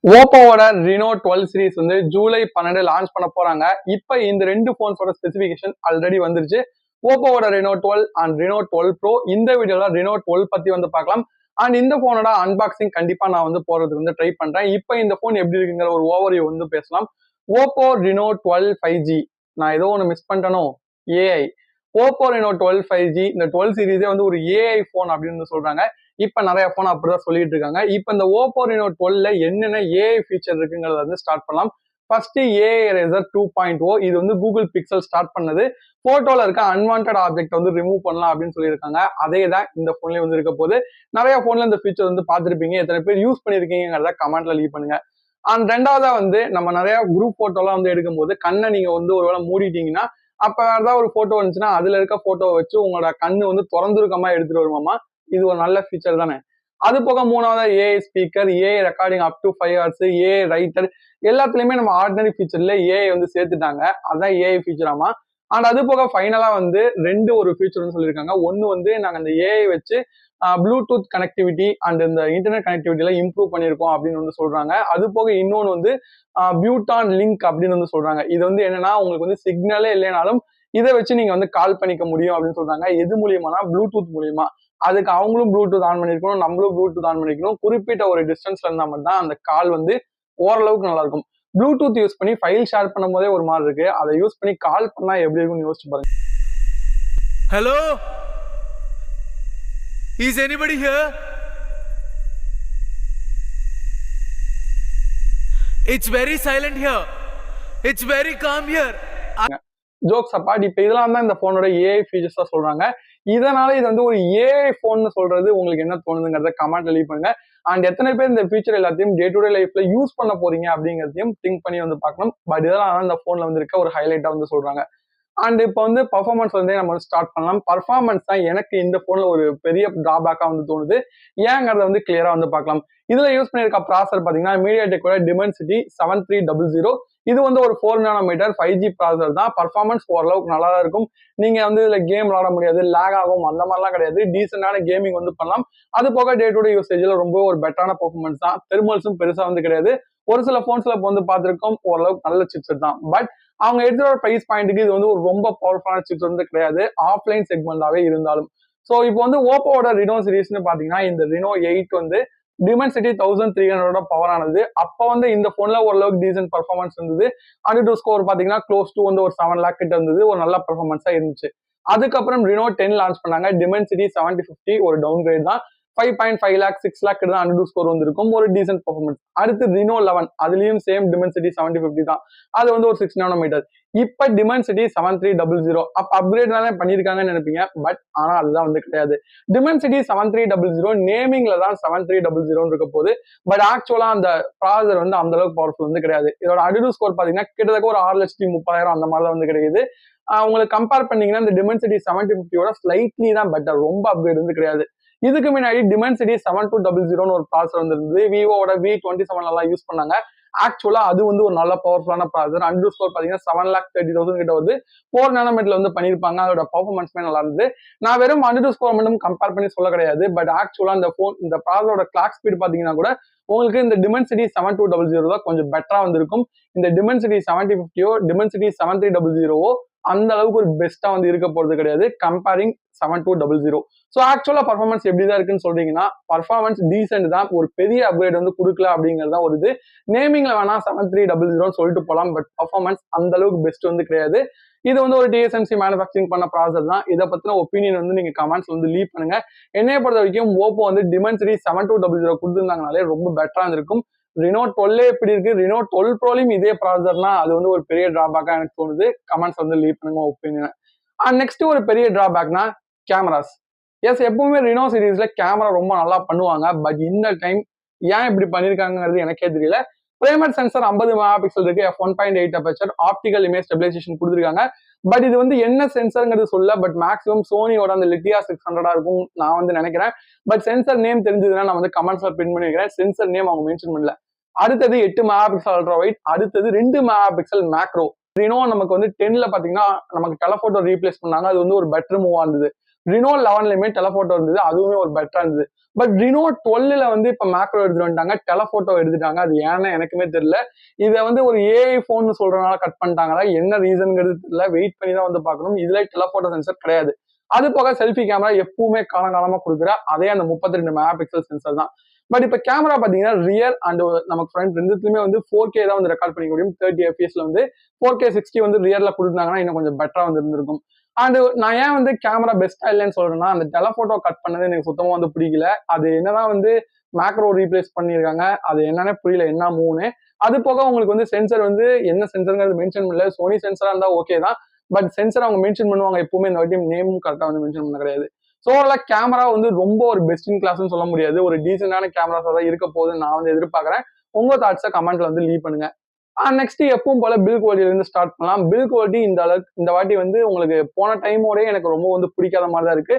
ஓப்போவோட Reno 12 series வந்து July 12 launch பண்ண போறாங்க. இப்ப இந்த ரெண்டு போன்ஸோட ஸ்பெசிபிகேஷன் ஆல்ரெடி வந்துருச்சு. ஓப்போவோட Reno 12 அண்ட் Reno 12 Pro. இந்த வீடியோல Reno 12 பத்தி வந்து பார்க்கலாம். அண்ட் இந்த போனோட அன்பாக்சிங் கண்டிப்பா நான் வந்து போறதுக்கு வந்து ட்ரை பண்றேன். இப்ப இந்த போன் எப்படி இருக்குங்கிற ஒரு ஓவர்வியூ வந்து பேசலாம். Oppo Reno 12 5G. நான் ஏதோ ஒன்று மிஸ் பண்ணிட்டனோ, ஏஐ. ஓப்போ Reno 12 5G இந்த 12 சீரிஸே வந்து ஒரு ஏஐ போன் அப்படின்னு சொல்றாங்க. இப்ப நிறைய போன் அப்படிதான் சொல்லிட்டு இருக்காங்க. இப்ப இந்த ஓப்போ Reno 12ல என்னென்ன ஏஐ ஃபீச்சர் இருக்குங்கிறத வந்து ஸ்டார்ட் பண்ணலாம். First AI eraser 2.0. இது வந்து கூகுள் பிக்சல் ஸ்டார்ட் பண்ணது. போட்டோல இருக்க அன்வான்ட் ஆப்ஜெக்ட் வந்து ரிமூவ் பண்ணலாம் அப்படின்னு சொல்லியிருக்காங்க. அதே தான் இந்த போன்லயே வந்து இருக்க போது. நிறைய போன்ல இந்த ஃபீச்சர் வந்து பார்த்துருப்பீங்க. எத்தனை பேர் யூஸ் பண்ணிருக்கீங்கிறத கமெண்ட்ல லீவ் பண்ணுங்க. அண்ட் ரெண்டாவதா வந்து நம்ம நிறைய குரூப் போட்டோலாம் வந்து எடுக்கும்போது கண்ணை நீங்க வந்து ஒருவேளை மூடிட்டீங்கன்னா அப்ப ஏதாவது ஒரு போட்டோ வந்துச்சுன்னா அதுல இருக்க போட்டோவை வச்சு உங்களோட கண்ணு வந்து திறந்துருக்கமா எடுத்துட்டு வருமாமா. இது ஒரு நல்ல ஃபீச்சர் தானே. அது போக மூணாவதா AI speaker, AI recording up to 5 hours, AI writer, எல்லாத்துலயுமே நம்ம ஆர்டினரி ஃபீச்சர்ல ஏஐ வந்து சேர்த்துட்டாங்க. அதான் ஏஐ ஃபீச்சராமா. அண்ட் அது போக ஃபைனலா வந்து ஒரு ஃபீச்சர் வந்து சொல்லியிருக்காங்க. ஒன்னு வந்து நாங்க அந்த ஏஐ வச்சு ப்ளூடூத் கனெக்டிவிட்டி அண்ட் இந்த இன்டர்நெட் கனெக்டிவிட்டி எல்லாம் இம்ப்ரூவ் பண்ணியிருக்கோம் அப்படின்னு வந்து சொல்றாங்க. அது போக இன்னொன்று வந்து பியூட்டான் லிங்க் அப்படின்னு வந்து சொல்றாங்க. இது வந்து என்னன்னா உங்களுக்கு வந்து சிக்னலே இல்லைனாலும் இதை வச்சு நீங்க வந்து கால் பண்ணிக்க முடியும் அப்படின்னு சொல்றாங்க. எது மூலியமானா ப்ளூடூத் மூலியமா. அதுக்கு அவங்களும் ப்ளூடூத் ஆன் பண்ணிருக்கணும், நம்மளும் ப்ளூடூத் ஆன் பண்ணிக்கணும். குறிப்பிட்ட ஒரு டிஸ்டன்ஸ்ல இருந்தா மட்டும் தான் அந்த கால் வந்து ஓரளவுக்கு நல்லா இருக்கும். ப்ளூடூத் யூஸ் பண்ணி ஃபைல் ஷேர் பண்ணும் போதே ஒரு மாதிரி இருக்கு. அதை யூஸ் பண்ணி கால் பண்ணா எப்படி இருக்கும்னு யோசிச்சு பாருங்க. Hello, is anybody here? It's very silent here. It's very com here. Jokes apart, இப்ப இதெல்லாம் தான் இந்த போனோட ஏஐ ஃபீச்சர்ஸா சொல்றாங்க. இதனால இது வந்து ஒரு ஏஐ போன்னு சொல்றது உங்களுக்கு என்ன தோணுதுங்கிறத கமெண்ட்ல லீவ் பண்ணுங்க. அண்ட் எத்தனை பேர் இந்த ஃபீச்சர் எல்லாத்தையும் டே டு டே லைஃப்ல யூஸ் பண்ண போறீங்க அப்படிங்கிறதையும் திங்க் பண்ணி வந்து பார்க்கணும். பட் இதெல்லாம் தான் இந்த போன்ல வந்து இருக்க ஒரு ஹைலைட்டா வந்து சொல்றாங்க. அண்ட் இப்போ வந்து பர்ஃபார்மன்ஸ் வந்து நம்ம வந்து ஸ்டார்ட் பண்ணலாம். பர்ஃபார்மன்ஸ் தான் எனக்கு இந்த போன்ல ஒரு பெரிய டிராபேக்கா வந்து தோணுது. ஏங்கிறத வந்து கிளியரா வந்து பார்க்கலாம். இதுல யூஸ் பண்ணிருக்க ப்ராசர் பாத்தீங்கன்னா மீடியாடெக்கோட Dimensity 7300. இது வந்து ஒரு 4 nm 5G ப்ராசர் தான். பர்ஃபார்மன்ஸ் ஓரளவுக்கு நல்லா தான் இருக்கும். நீங்க வந்து இதுல கேம் விளாட முடியாது, லேக் ஆகும், அந்த மாதிரிலாம் கிடையாது. டீசென்டான கேமிங் வந்து பண்ணலாம். அது போக டே டு டே யூசேஜ்ல ரொம்ப ஒரு பெட்டரான பர்ஃபார்மன்ஸ் தான். தெர்மல்ஸும் பெருசா வந்து கிடையாது. ஒரு சில போன்ஸ்ல இப்போ வந்து பார்த்திருக்கோம், ஓரளவுக்கு நல்ல சிப்செட் தான். பட் அவங்க எடுத்துற பிரைஸ் பாயிண்ட்டுக்கு இது வந்து ஒரு ரொம்ப பவர்ஃபுல்லான சிப்ஸ் வந்து கிடையாது, ஆஃப்லைன் செக்மெண்டாவே இருந்தாலும். ஸோ இப்போ வந்து ஓப்போவோட Reno சீரிஸ்னு பாத்தீங்கன்னா இந்த Reno 8 வந்து Dimensity 1300 பவர் ஆனது. அப்ப வந்து இந்த போன்ல ஓரளவுக்கு டீசென்ட் பர்ஃபார்மன்ஸ் இருந்தது. AnTuTu ஸ்கோர் பாத்தீங்கன்னா க்ளோஸ் டு வந்து ஒரு 7 lakh கிட்ட இருந்தது. ஒரு நல்ல பர்ஃபார்மன்ஸா இருந்துச்சு. அதுக்கப்புறம் Reno 10 லான்ச் பண்ணாங்க. Dimensity 7050 ஒரு டவுன் கிரேட் தான். 5.5 lakh 6 lakh தான் AnTuTu ஸ்கோர் வந்திருக்கும். ஒரு டீசென்ட் பர்ஃபார்மன்ஸ். அடுத்து Reno 11, அதுலயும் சேம் Dimensity 7050 தான். அது வந்து ஒரு 6 nm. இப்ப Dimensity 7300. அப்ப அப்கிரேட் தானே பண்ணிருக்காங்கன்னு நினைப்பீங்க. பட் ஆனா அதுதான் வந்து கிடையாது. Dimensity 7300 நேமிங்ல தான் 7300 இருக்க போது. பட் ஆக்சுவலா அந்த ப்ராசர் வந்து அந்த அளவுக்கு பவர்ஃபுல் வந்து கிடையாது. இதோட AnTuTu ஸ்கோர் பாத்தீங்கன்னா கிட்டத்தட்ட ஒரு 6,30,000 அந்த மாதிரி தான் வந்து கிடைக்குது. உங்களுக்கு கம்பேர் பண்ணீங்கன்னா இந்த Dimensity 7050யோட ஸ்லைட்லி தான் பெட்டர். ரொம்ப அப்கிரேட் வந்து கிடையாது. இதுக்கு முன்னாடி Dimensity 7200 ஒரு ப்ராசர் வந்து விவோட V27 எல்லாம் யூஸ் பண்ணாங்க. ஆக்சுவலா அது வந்து ஒரு நல்ல பவர்ஃபுல்லான ப்ராசர். AnTuTu ஸ்கோர் பாத்தீங்கன்னா 7,30,000 கிட்ட வந்து 4 nm வந்து பண்ணிருப்பாங்க. அதோட பர்ஃபார்மன்ஸ்மே நல்லா இருந்தது. நான் வெறும் AnTuTu ஸ்கோர் மட்டும் கம்பேர் பண்ணி சொல்ல கிடையாது. பட் ஆக்சுவலா இந்த ப்ராசரோட கிளாக் ஸ்பீட் பாத்தீங்கன்னா கூட உங்களுக்கு இந்த Dimensity 7200 தான் கொஞ்சம் பெட்டரா வந்திருக்கும். இந்த Dimensity 7050 Dimensity 7300 அந்த அளவுக்கு ஒரு பெஸ்டா வந்து இருக்க போறது கிடையாது கம்பேரிங் 7200. ஸோ ஆக்சுவலா பர்ஃபார்மன்ஸ் எப்படிதான் இருக்குன்னு சொல்றீங்கன்னா பர்ஃபார்மன்ஸ் டீசென்ட் தான். ஒரு பெரிய அப்கிரேட் வந்து கொடுக்கல அப்படிங்கிறது தான் ஒரு இது. நேமிங்ல வேணா 7300 சொல்லிட்டு போலாம். பட் பர்ஃபார்மன்ஸ் அந்த அளவுக்கு பெஸ்ட் வந்து கிடையாது. இது வந்து ஒரு TSMC மேனுஃபேக்சரிங் பண்ண ப்ராசஸ் தான். இதை பத்தின ஒப்பீனியன் வந்து நீங்க கமெண்ட்ஸ் வந்து லீவ் பண்ணுங்க. என்னைய பொறுத்த வரைக்கும் ஓப்போ வந்து Dimensity 7200 கொடுத்துருந்தாங்கனாலே ரொம்ப பெட்டரா இருந்திருக்கும். Reno 12 எப்படி இருக்கு, Reno 12 Proலையும் இதே ப்ராசர்னா அது வந்து ஒரு பெரிய டிராபேக்கா எனக்கு தோணுது. கமெண்ட்ஸ் வந்து லீவ் பண்ணுங்க ஒப்பீனியன். நெக்ஸ்ட் ஒரு பெரிய டிராபேக்னா கேமராஸ். எஸ், எப்பவுமே Reno சீரீஸ்ல கேமரா ரொம்ப நல்லா பண்ணுவாங்க. பட் இந்த டைம் ஏன் இப்படி பண்ணிருக்காங்கிறது எனக்கே தெரியல. பிரைமரி சென்சர் 50 மெகாபிக்சல் இருக்கு, f1.8 aperture, optical image stabilisation கொடுத்துருக்காங்க. பட் இது வந்து என்ன சென்சர்ங்கிறது சொல்ல. பட் மேக்ஸிமம் சோனியோட அந்த லிட்டியா 600 இருக்கும் நான் வந்து நினைக்கிறேன். பட் சென்சர் நேம் தெரிஞ்சதுன்னா நான் வந்து கமெண்ட்ஸ்ல பிரிண்ட் பண்ணிருக்கிறேன். சென்சர் நேம் அவங்க மென்ஷன் பண்ணல. அடுத்தது 8 மெகாபிக்சல் அல்ட்ரா வைட், அடுத்தது 2 மெகாபிக்சல் மேக்ரோ. Reno நமக்கு வந்து 10ல பாத்தீங்கன்னா நமக்கு டெலபோட்டோ ரீப்ளேஸ் பண்ணாங்க. அது வந்து ஒரு பெட்டர் மூவா இருந்தது. Reno 11லயுமே டெலபோட்டோ இருந்தது, அதுவுமே ஒரு பெட்டரா இருந்தது. பட் Reno 12ல வந்து இப்ப மேக்ரோ எடுத்துட்டு வந்துட்டாங்க, டெலபோட்டோ எடுத்துட்டாங்க. அது ஏன்னா எனக்குமே தெரியல. இதை வந்து ஒரு ஏஐ போன் சொல்றதுனால கட் பண்ணிட்டாங்களா, என்ன ரீசன்ங்கிறது தெரியல. வெயிட் பண்ணி தான் வந்து பார்க்கணும். இதுல டெலபோட்டோ சென்சர் கிடையாது. அது போக செல்ஃபி கேமரா எப்பவுமே காலங்காலமா கொடுக்குற அதே அந்த 32 மெகா பிக்சல் சென்சர் தான். பட் இப்ப கேமரா பாத்தீங்கன்னா ரியர் அண்ட் நமக்கு ஃப்ரண்ட் ரெண்டுத்துலயுமே வந்து 4K தான் வந்து ரெக்கார்ட் பண்ணிக்க முடியும். 30 fps வந்து 4K 60 வந்து ரியர்ல கொடுத்தாங்கன்னா இன்னும் கொஞ்சம் பெட்டரா வந்து இருந்திருக்கும். அண்ட் நான் ஏன் வந்து கேமரா பெஸ்டா இல்லைன்னு சொல்றேன்னா, அந்த டெலபோட்டோ கட் பண்ணது எனக்கு சுத்தமா வந்து பிடிக்கல. அது என்னதான் வந்து மேக்ரோ ரீப்ளேஸ் பண்ணியிருக்காங்க, அது என்னன்னே புரியல, என்ன மூணு. அது போக உங்களுக்கு வந்து சென்சர் வந்து என்ன சென்சர்ங்கிறது மென்ஷன் பண்ணல. சோனி சென்சரா இருந்தா ஓகே தான், பட் சென்சர் அவங்க மென்ஷன் பண்ணுவாங்க எப்பவுமே, இந்த வாட்டி நேமும் கரெக்டா வந்து மென்ஷன் பண்ண கிடையாது. ஸோ ஓவரால் கேமரா வந்து ரொம்ப ஒரு பெஸ்ட் இன் கிளாஸ்னு சொல்ல முடியாது. ஒரு டீசென்டான கேமராஸா தான் இருக்க போகுதுன்னு நான் வந்து எதிர்பார்க்கறேன். உங்க தாட்ஸை கமெண்ட்ல வந்து லீவ் பண்ணுங்க. நெக்ஸ்ட் எப்பவும் போல பில் குவாலிட்டில இருந்து ஸ்டார்ட் பண்ணலாம். பில் குவாலிட்டி இந்த அளவுக்கு இந்த வாட்டி வந்து உங்களுக்கு போன டைமோடய எனக்கு ரொம்ப வந்து பிடிக்காத மாதிரி தான் இருக்கு.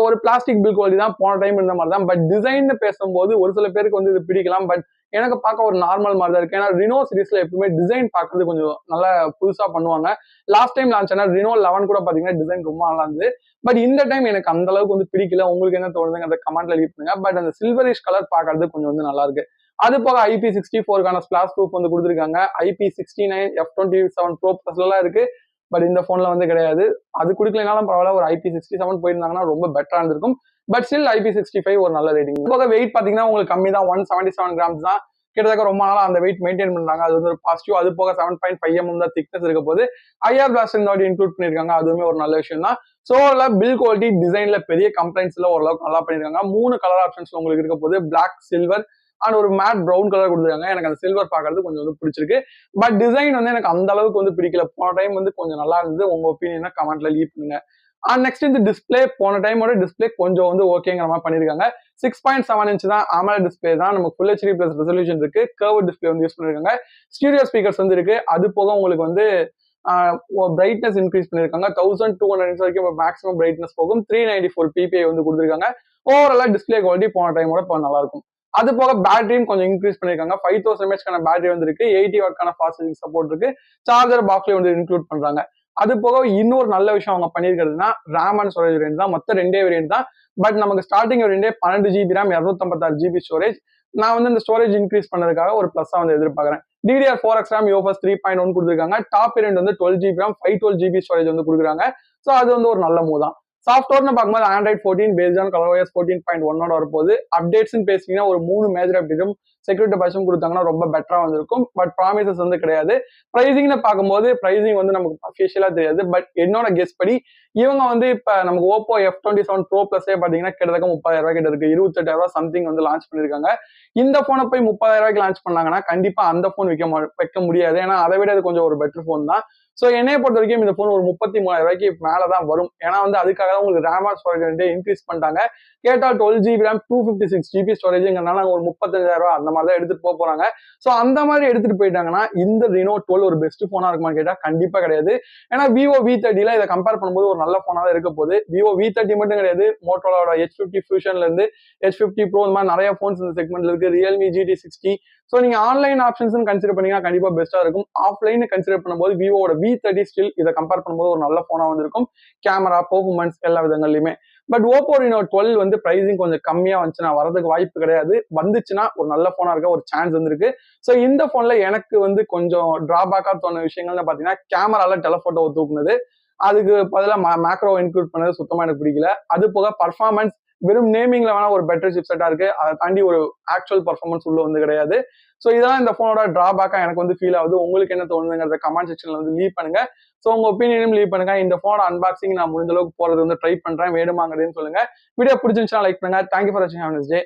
ஒரு பிளாஸ்டிக் பில் குவாலிட்டி தான் போன டைம் இருந்த மாதிரி தான். பட் டிசைன் பேசும்போது ஒரு சில பேருக்கு வந்து இது பிடிக்கலாம். பட் எனக்கு பார்க்க ஒரு நார்மல் மாதிரி தான் இருக்கு. ஏன்னா ரினோ சீரிஸ்ல எப்பவுமே டிசைன் பார்க்கறது கொஞ்சம் நல்லா புதுசா பண்ணுவாங்க. லாஸ்ட் டைம் லான்ச் ஆனா ரினோ 11 கூட பாத்தீங்கன்னா டிசைன் ரொம்ப நல்லா இருந்தது. பட் இந்த டைம் எனக்கு அந்த அளவுக்கு வந்து பிடிக்கல. உங்களுக்கு என்ன தோணுதுங்க அந்த கமெண்ட்ல லீவ் பண்ணுங்க. பட் அந்த சில்வரிஷ் கலர் பார்க்கறது கொஞ்சம் வந்து நல்லா இருக்கு. அது போக IP64க்கான ஸ்பிளாஷ் ப்ரூஃப் வந்து கொடுத்துருக்காங்க. IP69 F27 Pro Plus எல்லாம் இருக்கு. பட் இந்த போன்ல வந்து கிடையாது. அது குடுக்கலனாலும் பரவாயில்ல, ஒரு IP67 போயிருந்தாங்கன்னா ரொம்ப பெட்டரா இருந்திருக்கும். பட் ஸ்டில் IP65 ஒரு நல்ல ரேட்டிங். போக வெயிட் பாத்தீங்கன்னா உங்களுக்கு கம்மி தான், 177 கிராம்ஸ் தான். கிட்டத்தட்ட ரொம்ப நாளா அந்த வெயிட் மெயின்டைன் பண்றாங்க. அது வந்து ஒரு பாசிட்டிவ். அது போக 7.5 mm தான் திக்னஸ் இருக்க போது. IR பிளாஸ்ட் இந்த வாட்டி இன்க்ளூட் பண்ணிருக்காங்க, அதுவுமே ஒரு நல்ல விஷயம் தான். சோ பில் குவாலிட்டி டிசைன்ல பெரிய கம்ப்ளைண்ட்ஸ் எல்லாம் ஓரளவுக்கு நல்லா பண்ணிருக்காங்க. 3 கலர் ஆப்ஷன்ஸ்ல உங்களுக்கு இருக்க போது, பிளாக், சில்வர் அண்ட் ஒரு மேட் ப்ரௌன் கலர் கொடுத்துருக்காங்க. எனக்கு அந்த சில்வர் பாக்குறது கொஞ்சம் வந்து பிடிச்சிருக்கு. பட் டிசைன் வந்து எனக்கு அந்த அளவுக்கு வந்து பிடிக்கல. போன டைம் வந்து கொஞ்சம் நல்லா இருந்தது. உங்க ஒப்பீனியனை கமெண்ட்ல லீவ் பண்ணுங்க. நெக்ஸ்ட் இந்த டிஸ்பிளே போன டைமோட டிஸ்பிளே கொஞ்சம் வந்து ஓகேங்கிற மாதிரி பண்ணிருக்காங்க. 6.7 inch தான் AMOLED டிஸ்பிளே தான். நமக்கு ஃபுல் HD பிளஸ் ரெசல்யூஷன் இருக்கு. கர்வ் டிஸ்பிளே வந்து யூஸ் பண்ணிருக்காங்க. ஸ்டீரியோ ஸ்பீக்கர்ஸ் வந்து இருக்கு. அது போக உங்களுக்கு வந்து பிரைட்னஸ் இன்க்ரீஸ் பண்ணிருக்காங்க. 1200 வரைக்கும் மேக்ஸிமம் பிரைட்னஸ் போகும். 394 PPI வந்து கொடுத்துருக்காங்க. ஓவராலா டிஸ்பிளே குவாலிட்டி போன டைமோட இப்போ நல்லா இருக்கும். அது போக பேட்டரியும் கொஞ்சம் இன்க்ரீஸ் பண்ணிருக்காங்க. 5000 mAh பேட்டரி வந்து இருக்கு. 80 வாட்கான ஃபாஸ்ட் சார்ஜிங் சப்போர்ட் இருக்கு. சார்ஜர் பாக்ஸ்ல வந்து இன்க்ளூட் பண்றாங்க. அது போக இன்னொரு நல்ல விஷயம் அவங்க பண்ணிருக்கிறதுனா ரேம் அண்ட் ஸ்டோரேஜ் வேரியன்ட் தான். மொத்தம் 2 வேரியன்ட் தான். பட் நமக்கு ஸ்டார்டிங் வேரியன்டே 12 GB RAM 256 GB ஸ்டோரேஜ். நான் வந்து இந்த ஸ்டோரேஜ் இன்க்ரீஸ் பண்ணதுக்காக ஒரு பிளஸ்ஸா வந்து எதிர்பார்க்கறேன். DDR4X RAM UFS 3.1 கொடுத்துருக்காங்க. டாப் வேரியன்ட் வந்து 12 GB RAM 512 GB ஸ்டோரேஜ் வந்து கொடுக்குறாங்க. ஸோ அது வந்து ஒரு நல்ல மூவ் தான். சாஃப்ட்வேர்னு பார்க்கும்போது Android 14 பேஸ்ட் ஆன் ColorOS 14.1 வரப்போகுது. அப்டேட்ஸ்னு பேசிங்கன்னா ஒரு 3 மேஜர் அப்டேட்டும் செக்யூரிட்டி பேட்சும் கொடுத்தாங்கன்னா ரொம்ப பெட்டரா வந்திருக்கும். பட் ப்ராமிசஸ் வந்து கிடையாது. பிரைசிங்னு பார்க்கும்போது பிரைசிங் வந்து நமக்கு அஃபிஷியலா தெரியாது. பட் என்னோட கெஸ் படி இவங்க வந்து இப்ப நமக்கு Oppo F27 Pro Plus பாத்தீங்கன்னா கிட்டத்தட்ட 30,000 கிட்ட இருக்கு. 28,000 சம்திங் வந்து லான்ச் பண்ணிருக்காங்க. இந்த போனை போய் 30,000 லான்ச் பண்ணாங்கன்னா கண்டிப்பா அந்த போன் வைக்க முடியாது. ஏன்னா அதை விட அது கொஞ்சம் ஒரு பெட்டர் போன் தான். சோ என்னைய பொறுத்த வரைக்கும் இந்த போன் ஒரு 33,000 மேலதான் வரும். ஏன்னா வந்து அதுக்காக தான் உங்களுக்கு ரேம் அண்ட் ஸ்டோரேஜ் இன்க்ரீஸ் பண்ணிட்டாங்க. கேட்டா 12 GB RAM 256 GB ஸ்டோரேஜ்ங்கிறனால ஒரு 35,000 அந்த மாதிரி தான் எடுத்துட்டு போறாங்க. சோ அந்த மாதிரி எடுத்துட்டு போயிட்டாங்கன்னா இந்த Reno 12 ஒரு பெஸ்ட் போனா இருக்குமான்னு கேட்டா கண்டிப்பா கிடையாது. ஏன்னா Vivo V30ல இதை கம்பேர் பண்ணும்போது ஒரு நல்ல போனா தான் இருக்க போகுது. Vivo V30 மட்டும் கிடையாது, மோட்டோரோட H50 Fusionல இருந்து H50 Pro இந்த மாதிரி நிறைய போன்ஸ் இந்த செக்மெண்ட்ல இருக்கு. Realme GT60. சோ நீங்க ஆன்லைன் ஆப்ஷன்ஸ் கன்சிடர் பண்ணீங்கன்னா கண்டிப்பா பெஸ்டா இருக்கும். ஆஃப்லைன் கன்சிடர் பண்ணும்போது விவோட V30 ஸ்டில் இதை கம்பேர் பண்ணும்போது ஒரு நல்ல போனா வந்திருக்கும். கேமரா, பெர்ஃபார்மன்ஸ் எல்லா விதங்கள்லயுமே. பட் Oppo Reno 12 வந்து பிரைசிங் கொஞ்சம் கம்மியா வந்துச்சுன்னா வரதுக்கு வாய்ப்பு கிடையாது. வந்துச்சுன்னா ஒரு நல்ல போனா இருக்க ஒரு சான்ஸ் வந்துருக்கு. சோ இந்த போன்ல எனக்கு வந்து கொஞ்சம் டிராபேக்கா தோணுன விஷயங்கள்னு பாத்தீங்கன்னா கேமரால டெலபோட்டோ தூக்குனது, அதுக்கு பதிலாக மேக்ரோ இன்க்ளூட் பண்ணது சுத்தமா எனக்கு பிடிக்கல. அது போக பர்ஃபார்மன்ஸ் வெறும் நேமிங்ல வேணா ஒரு பெட்டர் சிப்செட்டா இருக்கு. அதை தாண்டி ஒரு ஆக்சுவல் பர்ஃபார்மன்ஸ் உள்ள வந்து கிடையாது. சோ இதெல்லாம் இந்த போனோட டிராபேக்கா எனக்கு வந்து ஃபீல் ஆகுது. உங்களுக்கு என்ன தோணுதுங்கிறத கமெண்ட் செக்ஷன்ல வந்து லீவ் பண்ணுங்க. சோ உங்க ஒப்பீனியனும் லீவ் பண்ணுங்க. இந்த போனோட அன்பாக்சிங் நான் முடிஞ்ச அளவுக்கு போறது வந்து ட்ரை பண்றேன். வேணுமாங்கிறதையும் சொல்லுங்க. வீடியோ பிடிச்சிருந்துச்சுன்னா லைக் பண்ணுங்க. தேங்க்யூ ஃபார் வாட்சிங். Have a nice day.